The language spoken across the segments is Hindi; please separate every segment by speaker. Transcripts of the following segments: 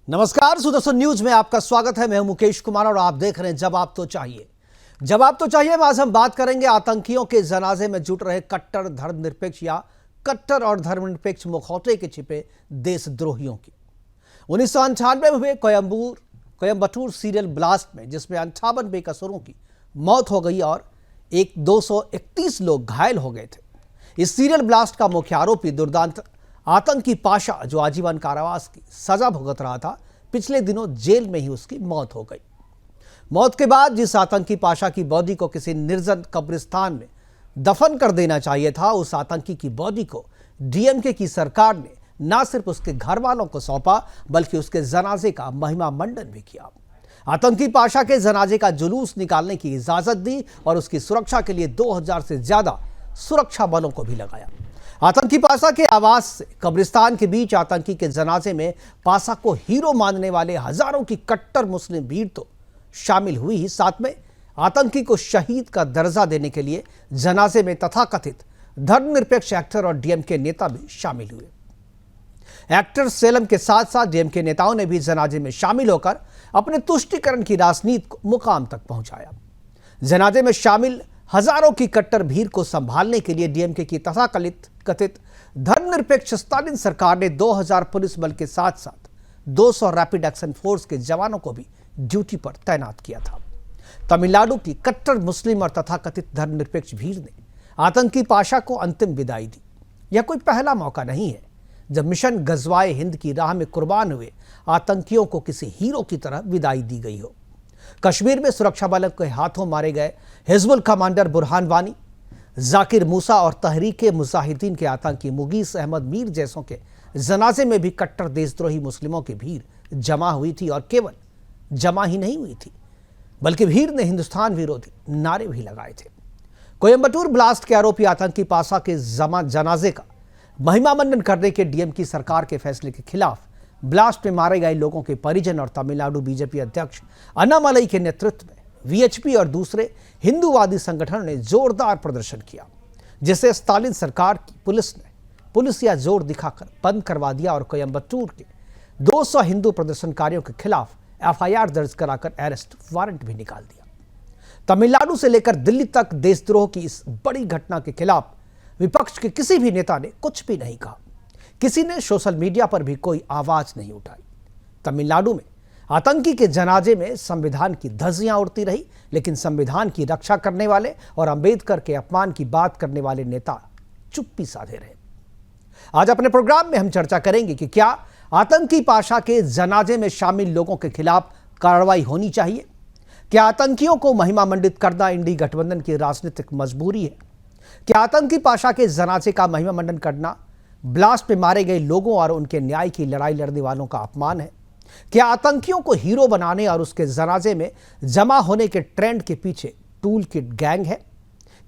Speaker 1: नमस्कार, सुदर्शन न्यूज में आपका स्वागत है। मैं हूं मुकेश कुमार और आप देख रहे हैं जवाब तो चाहिए। जवाब तो चाहिए में आज हम बात करेंगे आतंकियों के जनाजे में जुट रहे कट्टर धर्मनिरपेक्ष या कट्टर और धर्मनिरपेक्ष मुखौटे के छिपे देशद्रोहियों की। 1998 में हुए कोयम्बटूर सीरियल ब्लास्ट में जिसमें 58 बेकसूरों की मौत हो गई और 231 लोग घायल हो गए थे। इस सीरियल ब्लास्ट का मुख्य आरोपी दुर्दांत आतंकी पाशा, जो आजीवन कारावास की सजा भुगत रहा था, पिछले दिनों जेल में ही उसकी मौत हो गई। मौत के बाद जिस आतंकी पाशा की बॉडी को किसी निर्जन कब्रिस्तान में दफन कर देना चाहिए था, उस आतंकी की बॉडी को डीएमके की सरकार ने न सिर्फ उसके घर वालों को सौंपा बल्कि उसके जनाजे का महिमा मंडन भी किया। आतंकी पाशा के जनाजे का जुलूस निकालने की इजाजत दी और उसकी सुरक्षा के लिए 2000 से ज्यादा सुरक्षा बलों को भी लगाया। आतंकी पाशा के आवास से कब्रिस्तान के बीच आतंकी के जनाजे में पाशा को हीरो मानने वाले हजारों की कट्टर मुस्लिम भीड़ तो शामिल हुई ही, साथ में आतंकी को शहीद का दर्जा देने के लिए जनाजे में तथाकथित धर्मनिरपेक्ष एक्टर और डीएमके नेता भी शामिल हुए। एक्टर सेलम के साथ साथ डीएमके नेताओं ने भी जनाजे में शामिल होकर अपने तुष्टीकरण की राजनीति को मुकाम तक पहुंचाया। जनाजे में शामिल हजारों की कट्टर भीड़ को संभालने के लिए डीएमके की तथाकथित धर्मनिरपेक्ष स्टालिन सरकार ने 2000 पुलिस बल के साथ साथ 200 रैपिड एक्शन फोर्स के जवानों को भी ड्यूटी पर तैनात किया था। तमिलनाडु की कट्टर मुस्लिम और तथाकथित धर्मनिरपेक्ष भीड़ ने आतंकी पाशा को अंतिम विदाई दी। यह कोई पहला मौका नहीं है जब मिशन गजवाए हिंद की राह में कुर्बान हुए आतंकियों को किसी हीरो की तरह विदाई दी गई हो। कश्मीर में सुरक्षा बलों के हाथों मारे गए हिजबुल कमांडर बुरहान वानी, जाकिर मूसा और तहरीके मुजाहिदीन के आतंकी मुगीस अहमद मीर जैसों के जनाजे में भी कट्टर देशद्रोही मुस्लिमों की भीड़ जमा हुई थी और केवल जमा ही नहीं हुई थी बल्कि भीड़ ने हिंदुस्तान विरोधी नारे भी लगाए थे। कोयम्बटूर ब्लास्ट के आरोपी आतंकी पाशा के जनाजे का महिमा मंडन करने के डीएम की सरकार के फैसले के खिलाफ ब्लास्ट में मारे गए लोगों के परिजन और तमिलनाडु बीजेपी अध्यक्ष अन्नामलई के नेतृत्व में वीएचपी और दूसरे हिंदूवादी संगठनों ने जोरदार प्रदर्शन किया, जिसे स्टालिन सरकार की पुलिस या जोर दिखाकर बंद करवा दिया और कोयम्बटूर के 200 हिंदू प्रदर्शनकारियों के खिलाफ एफआईआर दर्ज कराकर अरेस्ट वारंट भी निकाल दिया। तमिलनाडु से लेकर दिल्ली तक देशद्रोह की इस बड़ी घटना के खिलाफ विपक्ष के किसी भी नेता ने कुछ भी नहीं कहा। किसी ने सोशल मीडिया पर भी कोई आवाज नहीं उठाई। तमिलनाडु में आतंकी के जनाजे में संविधान की धज्जियां उड़ती रही, लेकिन संविधान की रक्षा करने वाले और अंबेडकर के अपमान की बात करने वाले नेता चुप्पी साधे रहे। आज अपने प्रोग्राम में हम चर्चा करेंगे कि क्या आतंकी पाशा के जनाजे में शामिल लोगों के खिलाफ कार्रवाई होनी चाहिए? क्या आतंकियों को महिमा मंडित करना इंडी गठबंधन की राजनीतिक मजबूरी है? क्या आतंकी पाशा के जनाजे का महिमा मंडन करना ब्लास्ट में मारे गए लोगों और उनके न्याय की लड़ाई लड़ने वालों का अपमान है? क्या आतंकियों को हीरो बनाने और उसके जनाजे में जमा होने के ट्रेंड के पीछे टूल किट गैंग है?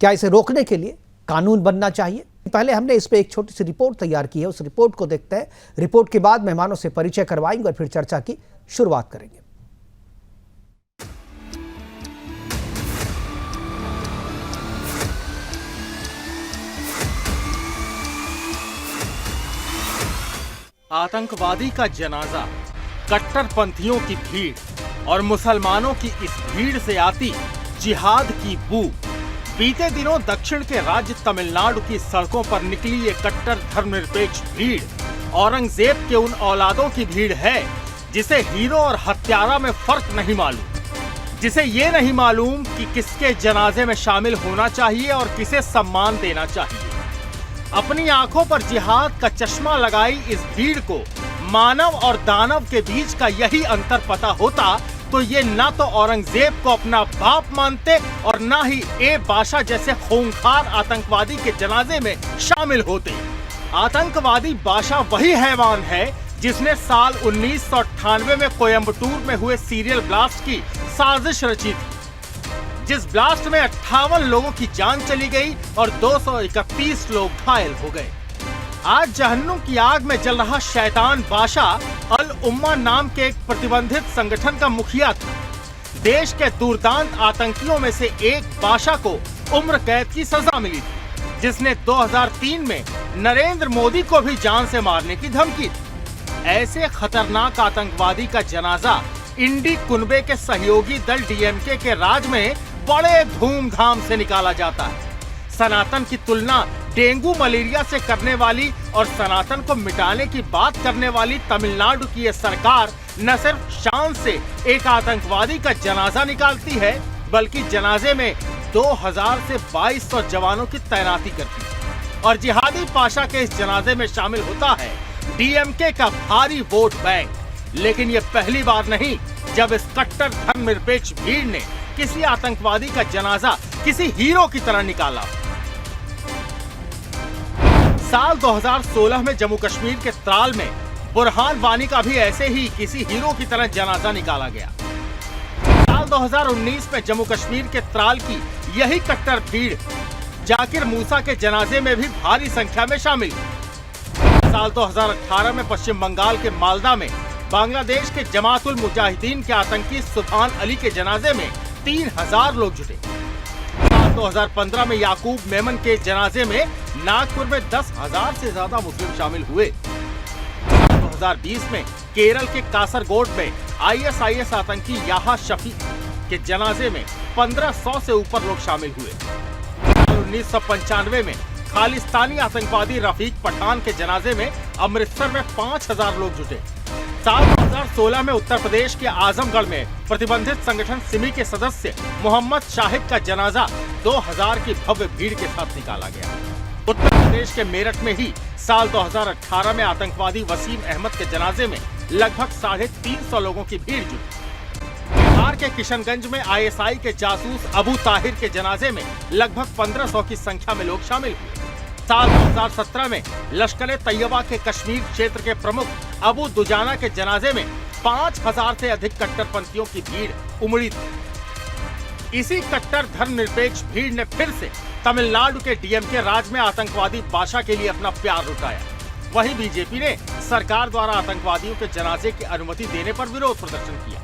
Speaker 1: क्या इसे रोकने के लिए कानून बनना चाहिए? पहले हमने इस पे एक छोटी सी रिपोर्ट तैयार की है, उस रिपोर्ट को देखते हैं। रिपोर्ट के बाद मेहमानों से परिचय करवाएंगे और फिर चर्चा की शुरुआत करेंगे।
Speaker 2: आतंकवादी का जनाजा, कट्टरपंथियों की भीड़ और मुसलमानों की इस भीड़ से आती जिहाद की बू। बीते दिनों दक्षिण के राज्य तमिलनाडु की सड़कों पर निकली ये कट्टर धर्मनिरपेक्ष भीड़ औरंगजेब के उन औलादों की भीड़ है जिसे हीरो और हत्यारा में फर्क नहीं मालूम, जिसे ये नहीं मालूम कि किसके जनाजे में शामिल होना चाहिए और किसे सम्मान देना चाहिए। अपनी आंखों पर जिहाद का चश्मा लगाई इस भीड़ को मानव और दानव के बीच का यही अंतर पता होता तो ये ना तो औरंगजेब को अपना बाप मानते और ना ही ए बाशा जैसे खूंखार आतंकवादी के जनाजे में शामिल होते। आतंकवादी बाशा वही हैवान है जिसने साल 1998 में कोयम्बटूर में हुए सीरियल ब्लास्ट की साजिश रची थी, जिस ब्लास्ट में 58 लोगों की जान चली गई और 231 लोग घायल हो गए। आज जहन्नुम की आग में जल रहा शैतान बाशा अल उम्मा नाम के एक प्रतिबंधित संगठन का मुखिया था। देश के दुर्दांत आतंकियों में से एक बाशा को उम्र कैद की सजा मिली थी, जिसने 2003 में नरेंद्र मोदी को भी जान से मारने की धमकी दी। ऐसे खतरनाक आतंकवादी का जनाजा इंडी कुनबे के सहयोगी दल डीएमके के राज में बड़े धूमधाम से निकाला जाता है। सनातन की तुलना डेंगू मलेरिया से करने वाली और सनातन को मिटाने की बात करने वाली तमिलनाडु की यह सरकार न सिर्फ शान से एक आतंकवादी का जनाजा निकालती है, बल्कि जनाजे में 2000 से 2200 जवानों की तैनाती करती है। और जिहादी पाशा के इस जनाजे में शामिल होता है डीएमके का भारी वोट बैंक। लेकिन यह पहली बार नहीं जब इस कट्टर धर्मनिरपेक्ष भीड़ ने किसी आतंकवादी का जनाजा किसी हीरो की तरह निकाला। साल 2016 में जम्मू कश्मीर के त्राल में बुरहान वानी का भी ऐसे ही किसी हीरो की तरह जनाजा निकाला गया। साल 2019 में जम्मू कश्मीर के त्राल की यही कट्टर भीड़ जाकिर मूसा के जनाजे में भी भारी संख्या में शामिल हुई। साल 2018 में पश्चिम बंगाल के मालदा में बांग्लादेश के जमात उल मुजाहिदीन के आतंकी सुभान अली के जनाजे में 3000 लोग जुटे। साल 2015 में याकूब मेमन के जनाजे में नागपुर में 10,000 से ज्यादा मुस्लिम शामिल हुए। 2020 में केरल के कासरगोड में आईएसआईएस आतंकी याहा शफी के जनाजे में 1500 से ऊपर लोग शामिल हुए। 1995 में खालिस्तानी आतंकवादी रफीक पठान के जनाजे में अमृतसर में 5000 लोग जुटे। साल 2016 में उत्तर प्रदेश के आजमगढ़ में प्रतिबंधित संगठन सिमी के सदस्य मोहम्मद शाहिद का जनाजा 2000 की भव्य भीड़ के साथ निकाला गया। उत्तर प्रदेश के मेरठ में ही साल 2018 में आतंकवादी वसीम अहमद के जनाजे में लगभग 350 लोगों की भीड़ जुटी। बिहार के किशनगंज में आईएसआई के जासूस अबू ताहिर के जनाजे में लगभग 1500 की संख्या में लोग शामिल हुए। साल 2017 में लश्कर तैयबा के कश्मीर क्षेत्र के प्रमुख अबू दुजाना के जनाजे में 5000 से अधिक कट्टरपंथियों की भीड़ उमड़ी थी। इसी कट्टर धर्मनिरपेक्ष भीड़ ने फिर से तमिलनाडु के डीएमके राज में आतंकवादी बादशाह के लिए अपना प्यार लुटाया। वहीं बीजेपी ने सरकार द्वारा आतंकवादियों के जनाजे की अनुमति देने पर विरोध प्रदर्शन किया।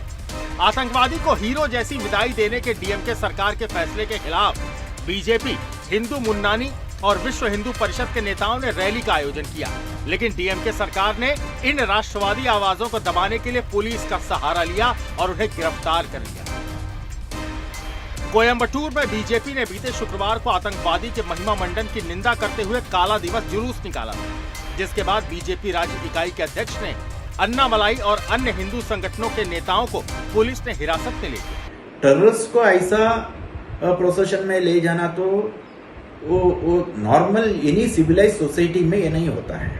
Speaker 2: आतंकवादी को हीरो जैसी विदाई देने के डीएमके सरकार के फैसले के खिलाफ बीजेपी, हिंदू मुन्नानी और विश्व हिंदू परिषद के नेताओं ने रैली का आयोजन किया। लेकिन डीएमके सरकार ने इन राष्ट्रवादी आवाजों को दबाने के लिए पुलिस का सहारा लिया और उन्हें गिरफ्तार कर लिया। कोयम्बटूर में बीजेपी ने बीते शुक्रवार को आतंकवादी के महिमा मंडन की निंदा करते हुए काला दिवस जुलूस निकाला था, जिसके बाद बीजेपी राज्य इकाई के अध्यक्ष ने अन्नामलाई और अन्य हिंदू संगठनों के नेताओं को पुलिस ने हिरासत में ले लिया।
Speaker 3: टेररिस्ट को ऐसा प्रोसेशन में ले जाना तो वो नॉर्मल एनी सिविलाइज सोसाइटी में ये नहीं होता है,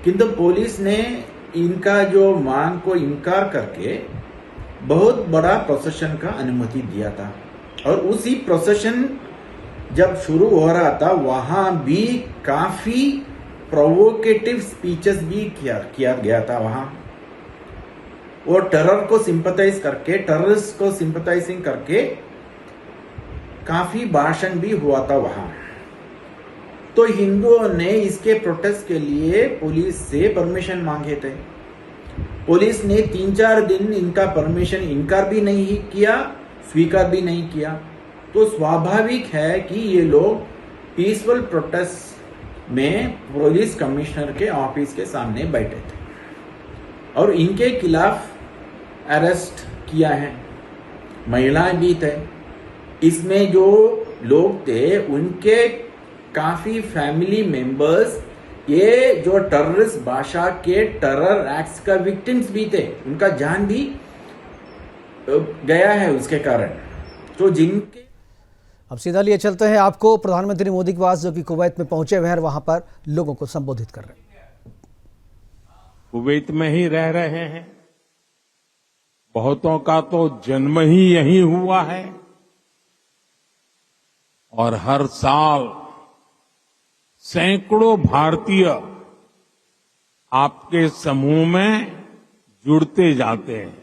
Speaker 3: किंतु पुलिस ने इनका जो मांग को इनकार करके बहुत बड़ा प्रोसेशन का अनुमति दिया था। और उसी प्रोसेशन जब शुरू हो रहा था वहां भी काफी प्रोवोकेटिव स्पीचेस भी किया गया था। वहां वो टेरर को सिंपथाइज करके, टेररिस्ट को सिंपथाइजिंग करके काफी भाषण भी हुआ था वहां। तो हिंदुओं ने इसके प्रोटेस्ट के लिए पुलिस से परमिशन मांगे थे। पुलिस ने 3-4 दिन इनका परमिशन इनकार भी नहीं किया, स्वीकार भी नहीं किया। तो स्वाभाविक है कि ये लोग पीसफुल प्रोटेस्ट में पुलिस कमिश्नर के ऑफिस के सामने बैठे थे और इनके खिलाफ अरेस्ट किया है। महिलाएं भी थे। इसमें जो लोग थे उनके काफी फैमिली मेंबर्स ये जो टेररिस्ट बादशाह के टेरर एक्ट्स का विक्टिम्स भी थे, उनका जान भी गया है उसके कारण। तो जिनके
Speaker 1: अब सीधा लिए चलते हैं आपको प्रधानमंत्री मोदी के पास, जो कि कुवैत में पहुंचे हुए हैं, वहां पर लोगों को संबोधित कर रहे हैं।
Speaker 4: कुवैत में ही रह रहे हैं, बहुतों का तो जन्म ही यहीं हुआ है और हर साल सैकड़ों भारतीय आपके समूह में जुड़ते जाते हैं।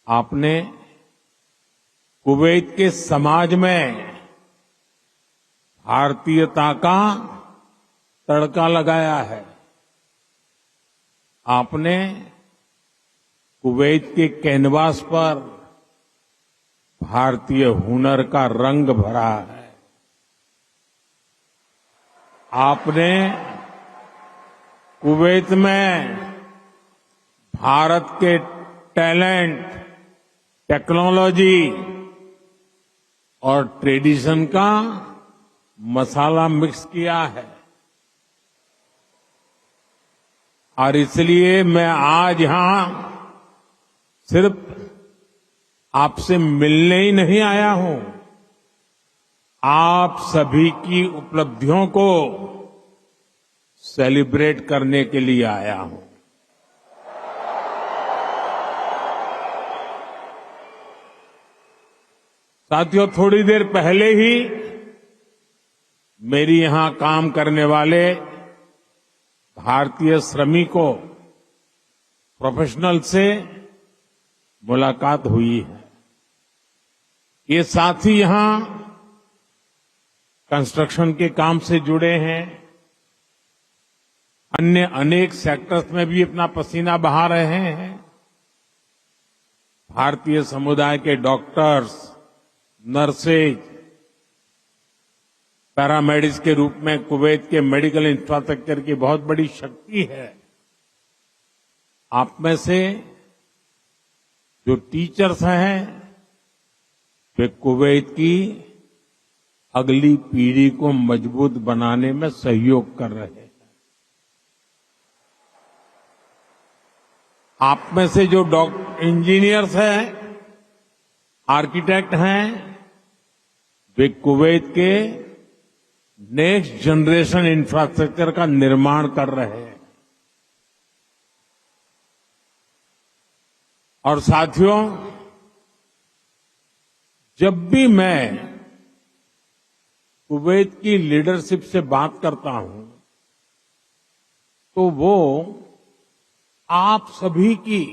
Speaker 4: आपने कुवैत के समाज में भारतीयता का तड़का लगाया है। आपने कुवैत के कैनवास पर भारतीय हुनर का रंग भरा है। आपने कुवैत में भारत के टैलेंट, टेक्नोलॉजी और ट्रेडिशन का मसाला मिक्स किया है। और इसलिए मैं आज यहां सिर्फ आपसे मिलने ही नहीं आया हूं, आप सभी की उपलब्धियों को सेलिब्रेट करने के लिए आया हूं। साथियों, थोड़ी देर पहले ही मेरी यहां काम करने वाले भारतीय श्रमिकों, प्रोफेशनल से मुलाकात हुई है। ये साथी यहां कंस्ट्रक्शन के काम से जुड़े हैं, अन्य अनेक सेक्टर्स में भी अपना पसीना बहा रहे हैं। भारतीय समुदाय के डॉक्टर्स, नर्सेज, पैरामेडिक्स के रूप में कुवैत के मेडिकल इंफ्रास्ट्रक्चर की बहुत बड़ी शक्ति है। आप में से जो टीचर्स हैं, वे कुवैत की अगली पीढ़ी को मजबूत बनाने में सहयोग कर रहे हैं। आप में से जो इंजीनियर्स हैं, आर्किटेक्ट हैं, वे कुवैत के नेक्स्ट जनरेशन इंफ्रास्ट्रक्चर का निर्माण कर रहे हैं। और साथियों, जब भी मैं कुवैत की लीडरशिप से बात करता हूं, तो वो आप सभी की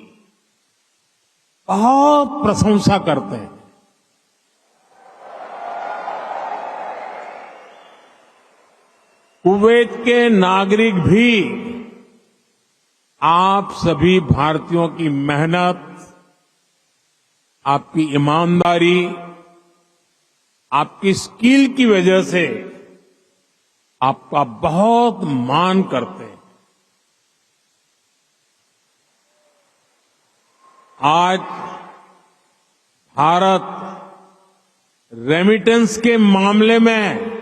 Speaker 4: बहुत प्रशंसा करते हैं। कुवैत के नागरिक भी आप सभी भारतीयों की मेहनत, आपकी ईमानदारी, आपकी स्किल की वजह से आपका बहुत मान करते हैं। आज भारत रेमिटेंस के मामले में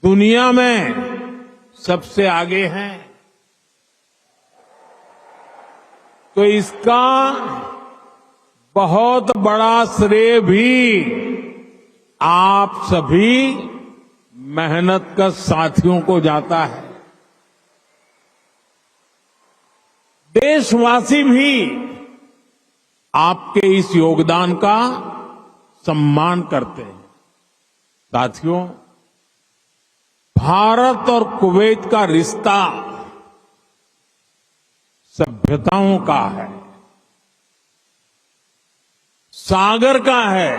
Speaker 4: दुनिया में सबसे आगे है, तो इसका बहुत बड़ा श्रेय भी आप सभी मेहनत का साथियों को जाता है। देशवासी भी आपके इस योगदान का सम्मान करते हैं। साथियों, भारत और कुवैत का रिश्ता सभ्यताओं का है, सागर का है,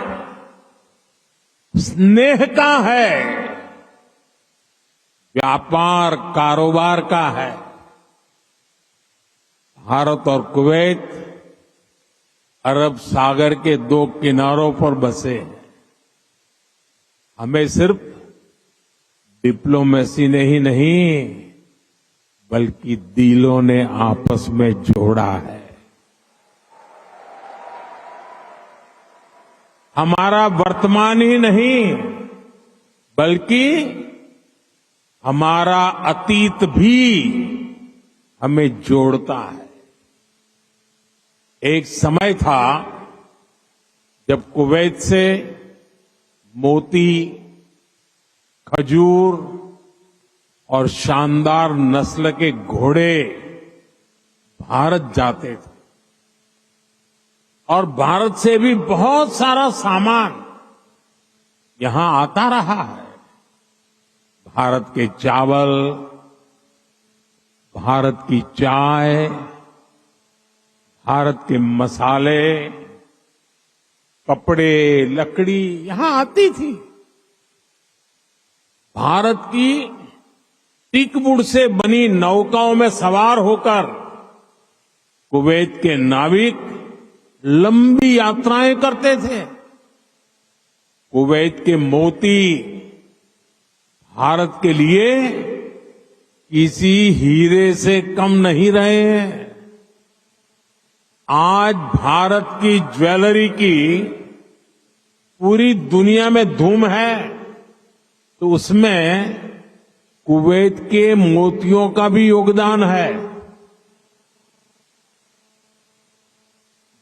Speaker 4: स्नेह का है, व्यापार कारोबार का है। भारत और कुवैत अरब सागर के दो किनारों पर बसे हैं। हमें सिर्फ डिप्लोमेसी ने ही नहीं, बल्कि दिलों ने आपस में जोड़ा है। हमारा वर्तमान ही नहीं, बल्कि हमारा अतीत भी हमें जोड़ता है। एक समय था जब कुवैत से मोती, खजूर और शानदार नस्ल के घोड़े भारत जाते थे, और भारत से भी बहुत सारा सामान यहां आता रहा है। भारत के चावल, भारत की चाय, भारत के मसाले, कपड़े, लकड़ी यहां आती थी। भारत की टीकवुड से बनी नौकाओं में सवार होकर कुवैत के नाविक लंबी यात्राएं करते थे। कुवैत के मोती भारत के लिए किसी हीरे से कम नहीं रहे हैं। आज भारत की ज्वेलरी की पूरी दुनिया में धूम है, तो उसमें कुवैत के मोतियों का भी योगदान है।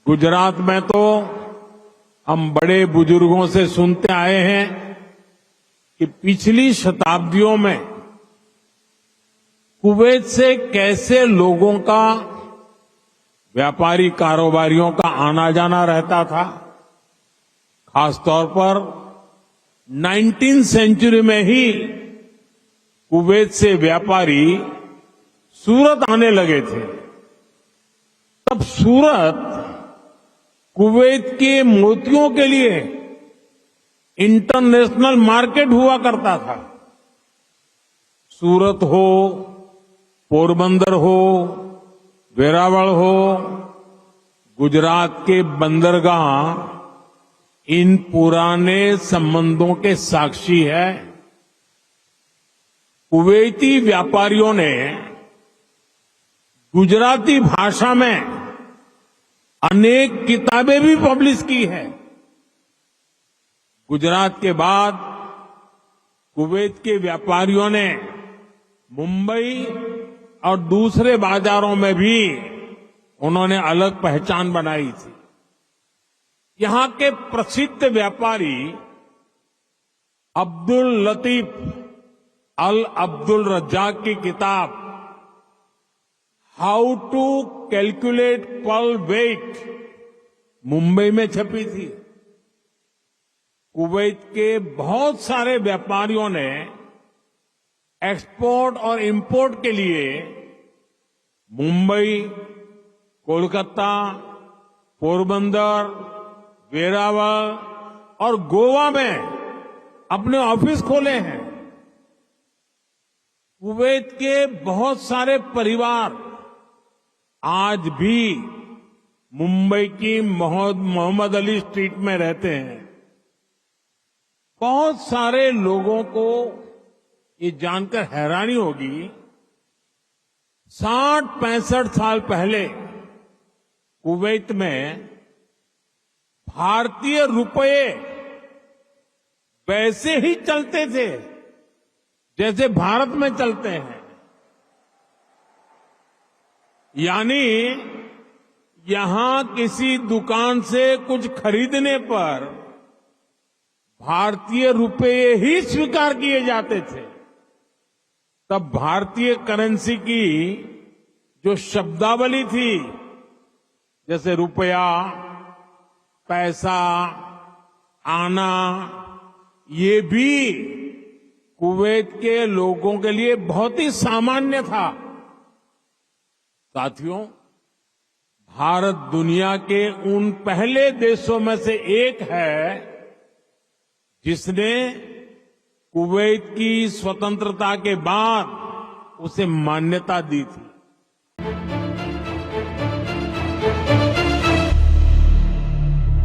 Speaker 4: गुजरात में तो हम बड़े बुजुर्गों से सुनते आए हैं कि पिछली शताब्दियों में कुवैत से कैसे लोगों का, व्यापारी कारोबारियों का आना जाना रहता था। खासतौर पर 19वीं सेंचुरी में ही कुवैत से व्यापारी सूरत आने लगे थे। तब सूरत कुवैत के मोतियों के लिए इंटरनेशनल मार्केट हुआ करता था। सूरत हो, पोरबंदर हो, वेरावल हो, गुजरात के बंदरगाह इन पुराने संबंधों के साक्षी है। कुवैती व्यापारियों ने गुजराती भाषा में अनेक किताबें भी पब्लिश की है। गुजरात के बाद कुवैत के व्यापारियों ने मुंबई और दूसरे बाजारों में भी उन्होंने अलग पहचान बनाई थी। यहां के प्रसिद्ध व्यापारी अब्दुल लतीफ अल अब्दुल रज्जाक की किताब how to calculate pearl weight Mumbai में छपी थी। कुवैत के बहुत सारे व्यापारियों ने एक्सपोर्ट और इंपोर्ट के लिए मुंबई, कोलकाता, पोरबंदर, वेरावल और गोवा में अपने ऑफिस खोले हैं। कुवैत के बहुत सारे परिवार आज भी मुंबई की मोहम्मद अली स्ट्रीट में रहते हैं। बहुत सारे लोगों को ये जानकर हैरानी होगी, 60-65 साल पहले कुवैत में भारतीय रुपये वैसे ही चलते थे जैसे भारत में चलते हैं। यानी यहां किसी दुकान से कुछ खरीदने पर भारतीय रुपये ही स्वीकार किए जाते थे। तब भारतीय करेंसी की जो शब्दावली थी, जैसे रुपया, पैसा, आना, ये भी कुवैत के लोगों के लिए बहुत ही सामान्य था। साथियों, भारत दुनिया के उन पहले देशों में से एक है जिसने कुवैत की स्वतंत्रता के बाद उसे मान्यता दी थी।